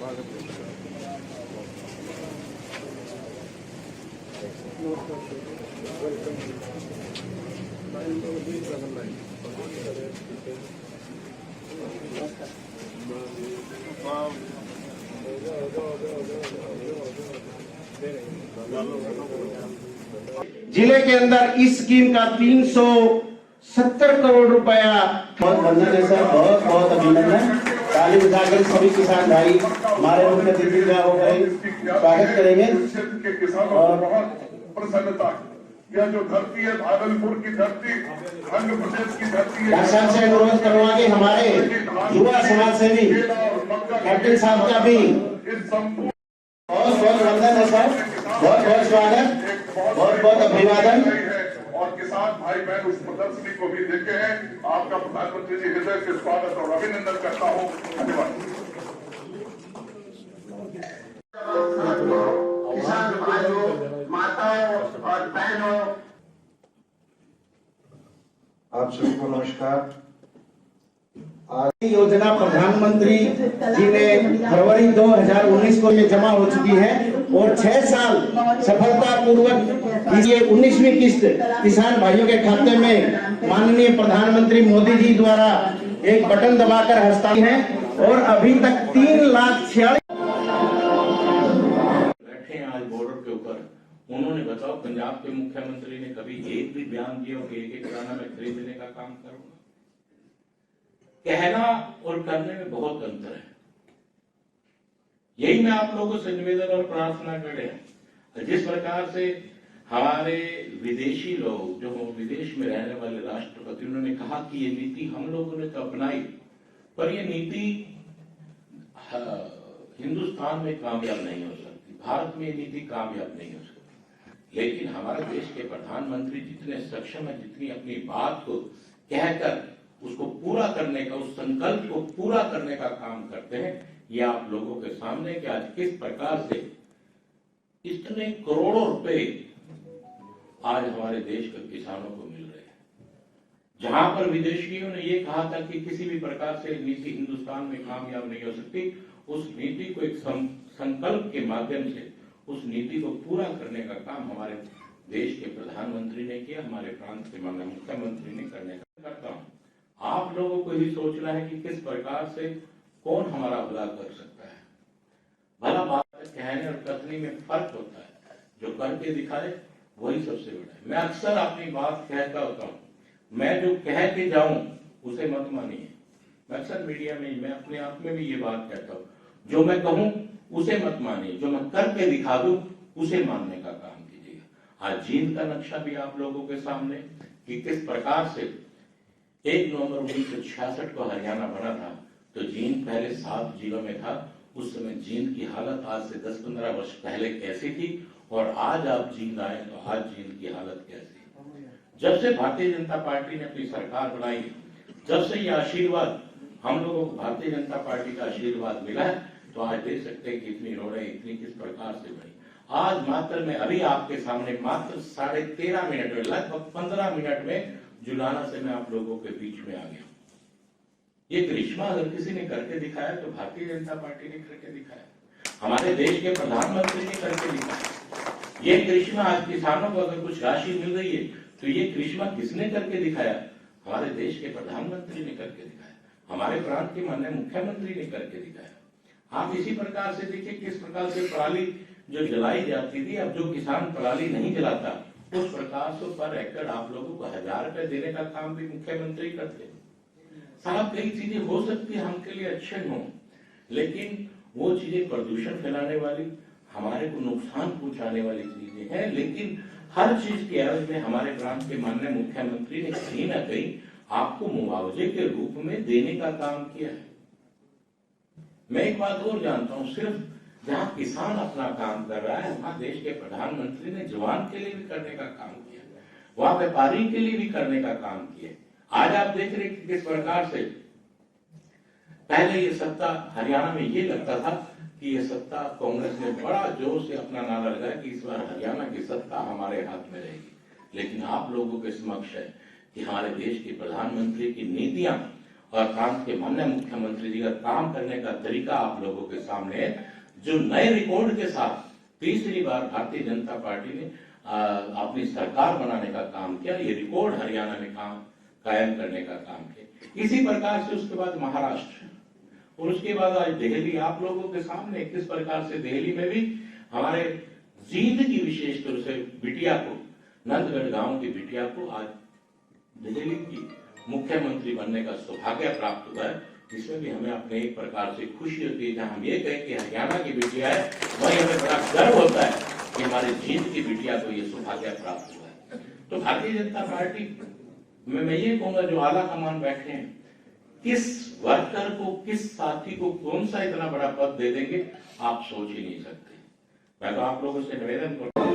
जिले के अंदर इस स्कीम का 370 करोड़ रुपया। बहुत वंदन है सर, बहुत बहुत अभिनंदन। ताली बजाकर सभी किसान भाई हमारे मुख्य अतिथि का हो गए स्वागत करेंगे। और बहुत प्रसन्नता, यह जो धरती है भागलपुर की धरती, आंध्र प्रदेश की धरती है। शासन से अनुरोध करूंगा कि हमारे युवा समाज सेवी कैप्टन साहब का भी बहुत बहुत वंदन है सर, बहुत बहुत स्वागत, बहुत बहुत अभिवादन। और किसान भाई बहन उस प्रदर्शनी को भी देखे हैं। आपका प्रधानमंत्री जी हृदय से स्वागत और अभिनंदन करता हूँ। धन्यवाद। किसान भाइयों, माताओं और बहनों, आप सभी को नमस्कार। आज योजना प्रधानमंत्री जी ने फरवरी 2019 को में जमा हो चुकी है और 6 साल सफलतापूर्वक ये 19वीं किस्त किसान भाइयों के खाते में माननीय प्रधानमंत्री मोदी जी द्वारा एक बटन दबाकर हस्ताक्षर है और अभी तक 3,46,000 बैठे हैं आज बॉर्डर के ऊपर। उन्होंने बताओ, पंजाब के मुख्यमंत्री ने कभी एक भी बयान दिया कि एक दाना में खरीदने का काम करूंगा? कहना और करने में बहुत अंतर है। यही मैं आप लोगों से निवेदन और प्रार्थना कर रहे हैं। जिस प्रकार से हमारे विदेशी लोग जो विदेश में रहने वाले राष्ट्रपति, उन्होंने कहा कि ये नीति हम लोगों ने तो अपनाई, पर ये नीति हिंदुस्तान में कामयाब नहीं हो सकती, भारत में ये नीति कामयाब नहीं हो सकती। लेकिन हमारे देश के प्रधानमंत्री जितने सक्षम है, जितनी अपनी बात को कहकर उसको पूरा करने का, उस संकल्प को पूरा करने का काम करते हैं, ये आप लोगों के सामने कि आज किस प्रकार से इतने करोड़ों रुपए आज हमारे देश के किसानों को मिल रहे हैं। जहां पर विदेशियों ने ये कहा था कि किसी भी प्रकार से नीति हिंदुस्तान में कामयाब नहीं हो सकती, उस नीति को एक संकल्प के माध्यम से उस नीति को पूरा करने का काम हमारे देश के प्रधानमंत्री ने किया, हमारे प्रांत के माननीय मुख्यमंत्री ने करने का करता हूं। आप लोगों को ही सोचना है कि किस प्रकार से कौन हमारा भला कर सकता है। भला बात कहने और करने में फर्क होता है, जो करके दिखाए वही सबसे बड़ा है। मैं अक्सर अपनी बात कहता होता हूँ, मैं जो कह के जाऊं उसे मत मानिए। मैं अक्सर मीडिया में, मैं अपने आप में भी ये बात कहता हूँ, जो मैं कहूं उसे मत मानिए, जो मैं करके दिखा दूं उसे मानने का काम कीजिएगा। आज जींद का नक्शा भी आप लोगों के सामने कि किस प्रकार से 1 नवंबर 1966 को हरियाणा बना था, तो जींद पहले 7 जिलों में था। उस समय जींद की हालत आज से 10-15 वर्ष पहले कैसी थी और आज आप जींद आए तो आज जींद की हालत कैसी है। जब से भारतीय जनता पार्टी ने अपनी सरकार बनाई, जब से ये आशीर्वाद हम लोगों को भारतीय जनता पार्टी का आशीर्वाद मिला है, तो आज देख सकते हैं कि इतनी रोडें इतनी किस प्रकार से बनी। आज मात्र मैं अभी आपके सामने मात्र 13.5 मिनट में, लगभग 15 मिनट में जुलाना से मैं आप लोगों के बीच में आ गया। ये करिश्मा अगर किसी ने करके दिखाया तो भारतीय जनता पार्टी ने करके दिखाया, हमारे देश के प्रधानमंत्री ने करके दिखाया। ये करिश्मा आज किसानों को अगर कुछ राशि मिल रही है तो ये करिश्मा किसने करके दिखाया? हमारे देश के प्रधानमंत्री ने करके दिखाया, हमारे प्रांत के माननीय मुख्यमंत्री ने करके दिखाया। आप इसी प्रकार से देखिए किस प्रकार से पराली जो जलाई जाती थी, अब जो किसान पराली नहीं जलाता उस प्रकार से पर एकड़ आप लोगों को 1000 रुपए देने का काम भी मुख्यमंत्री करते हैं। साहब, कई चीजें हो सकती है हमके लिए अच्छे हों, लेकिन वो चीजें प्रदूषण फैलाने वाली, हमारे को नुकसान पहुंचाने वाली चीजें हैं। लेकिन हर चीज के एवज में हमारे प्रांत के माननीय मुख्यमंत्री ने कहीं ना कहीं आपको मुआवजे के रूप में देने का काम किया है। मैं एक बात और जानता हूं, सिर्फ जहां किसान अपना काम कर रहा है, वहां देश के प्रधानमंत्री ने जवान के लिए भी करने का काम किया, वहां व्यापारी के लिए भी करने का काम किया। आज आप देख रहे हैं किस प्रकार से पहले ये सत्ता हरियाणा में ये लगता था कि ये सत्ता कांग्रेस ने बड़ा जोर से अपना नारा लगाया कि इस बार हरियाणा की सत्ता हमारे हाथ में रहेगी। लेकिन आप लोगों के समक्ष है कि हमारे देश के प्रधानमंत्री की नीतियां और प्रांत के माननीय मुख्यमंत्री जी का काम करने का तरीका आप लोगों के सामने है, जो नए रिकॉर्ड के साथ तीसरी बार भारतीय जनता पार्टी ने अपनी सरकार बनाने का काम किया। ये रिकॉर्ड हरियाणा में काम कायम करने का काम किया। इसी प्रकार से उसके बाद महाराष्ट्र और उसके बाद आज दिल्ली आप लोगों के सामने किस प्रकार से दिल्ली में भी हमारे जींद की विशेष तौर से बिटिया को, नंदगढ़ गांव की बिटिया को आज दिल्ली की मुख्यमंत्री बनने का सौभाग्य प्राप्त हुआ है। इसमें भी हमें अपने एक प्रकार से खुशी होती है। जहां हम ये कहें कि हरियाणा की बिटिया है, वही हमें बड़ा गर्व होता है कि हमारे जींद की बिटिया को ये सौभाग्य प्राप्त हुआ है। तो भारतीय जनता पार्टी में मैं ये कहूंगा, जो आला कमान बैठे हैं, किस वर्कर को, किस साथी को कौन सा इतना बड़ा पद दे देंगे, आप सोच ही नहीं सकते। मैं तो आप लोगों से निवेदन करता हूं,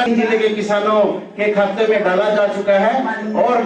जिले के किसानों के खाते में डाला जा चुका है और